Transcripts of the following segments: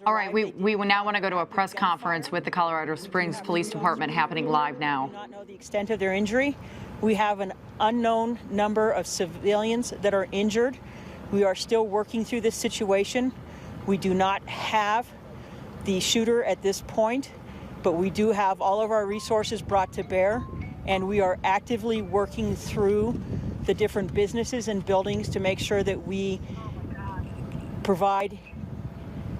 All right, we now want to go to a press conference with the Colorado Springs Police Department happening live now. We do not know the extent of their injury. We have an unknown number of civilians that are injured. We are still working through this situation. We do not have the shooter at this point, but we do have all of our resources brought to bear, and we are actively working through the different businesses and buildings to make sure that we provide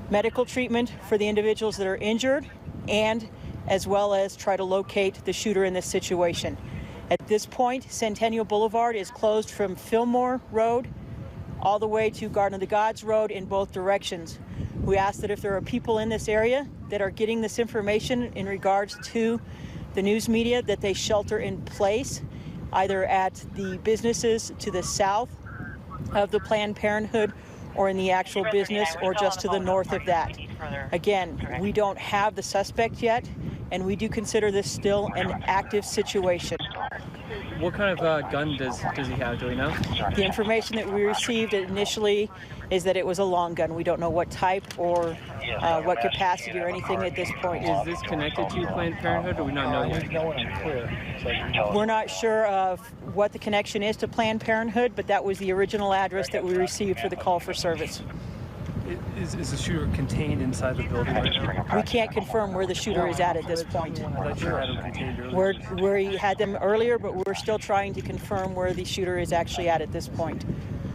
medical treatment for the individuals that are injured, and as well as try to locate the shooter in this situation. At this point, Centennial Boulevard is closed from Fillmore Road all the way to Garden of the Gods Road in both directions. We ask that if there are people in this area that are getting this information in regards to the news media, that they shelter in place, either at the businesses to the south of the Planned Parenthood or in the actual business or just to the north of that. Again, we don't have the suspect yet, and we do consider this still an active situation. What kind of gun does he have? Do we know? The information that we received initially is that it was a long gun. We don't know what type or what capacity or anything at this point. Is this connected to Planned Parenthood, or do we not know yet? We're not sure of what the connection is to Planned Parenthood, but that was the original address that we received for the call for service. Is the shooter contained inside the building? We can't confirm where the shooter is at this point. We had them earlier, but we're still trying to confirm where the shooter is actually at this point.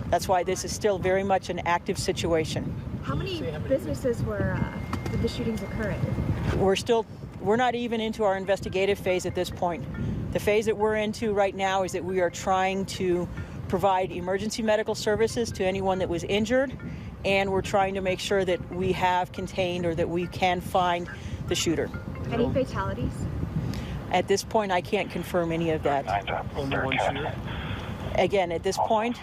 That's why this is still very much an active situation. How many businesses did the shootings occur in? We're not even into our investigative phase at this point. The phase that we're into right now is that we are trying to provide emergency medical services to anyone that was injured, and we're trying to make sure that we have contained or that we can find the shooter. Any fatalities? At this point, I can't confirm any of that. Only one shooter? Again, at this point,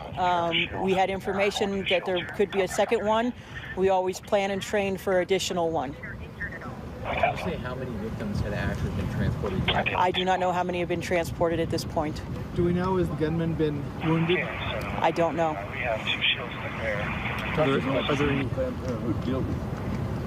we had information that there could be a second one. We always plan and train for additional one. Can you say how many victims had actually been transported yet? I do not know how many have been transported at this point. Do we know, has the gunman been wounded? I don't know. Are there any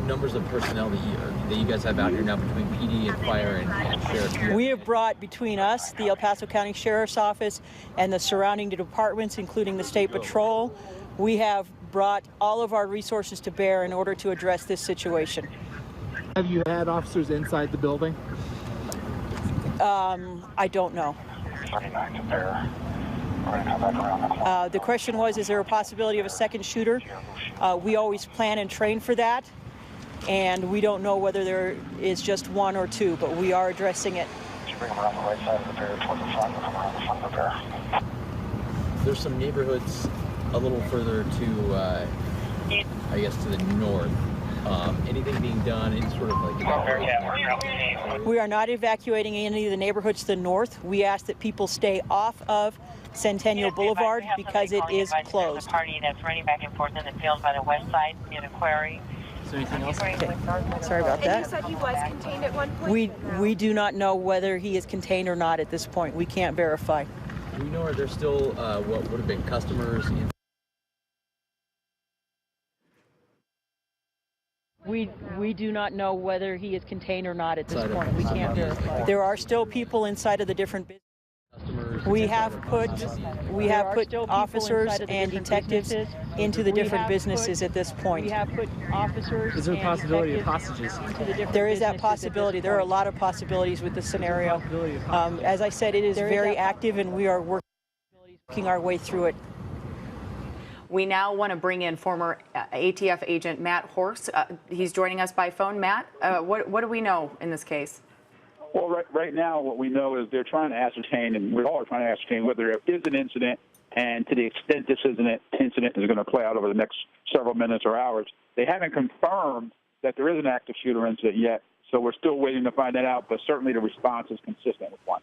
numbers of personnel that you guys have out here now between PD and fire and sheriff? We have brought between us, the El Paso County Sheriff's Office, and the surrounding departments, including the State Patrol, we have brought all of our resources to bear in order to address this situation. Have you had officers inside the building? I don't know. The question was, is there a possibility of a second shooter? We always plan and train for that, and we don't know whether there is just one or two, but we are addressing it. There's some neighborhoods a little further to, I guess, to the north. Anything being done, any sort of like evacuation? We are not evacuating any of the neighborhoods to the north. We ask that people stay off of Centennial Boulevard because it is closed. Party that's running back and forth in the field by the west side near the quarry. Is there anything else? Okay. Sorry about that. And you said he was contained at one point? We do not know whether he is contained or not at this point. We can't verify. Do we know, are there still what would have been customers in? We do not know whether he is contained or not at this point. We can't verify. There are still people inside of the different businesses. We have put officers and detectives into the different businesses at this point. Is there a possibility of hostages? There is that possibility. There are a lot of possibilities with this scenario. As I said, it is very active, and we are working our way through it. We now want to bring in former ATF Agent Matt Horace. He's joining us by phone. Matt, what do we know in this case? Well, right now what we know is they're trying to ascertain, and we all are trying to ascertain, whether there is an incident, and to the extent this incident is going to play out over the next several minutes or hours. They haven't confirmed that there is an active shooter incident yet, so we're still waiting to find that out, but certainly the response is consistent with one.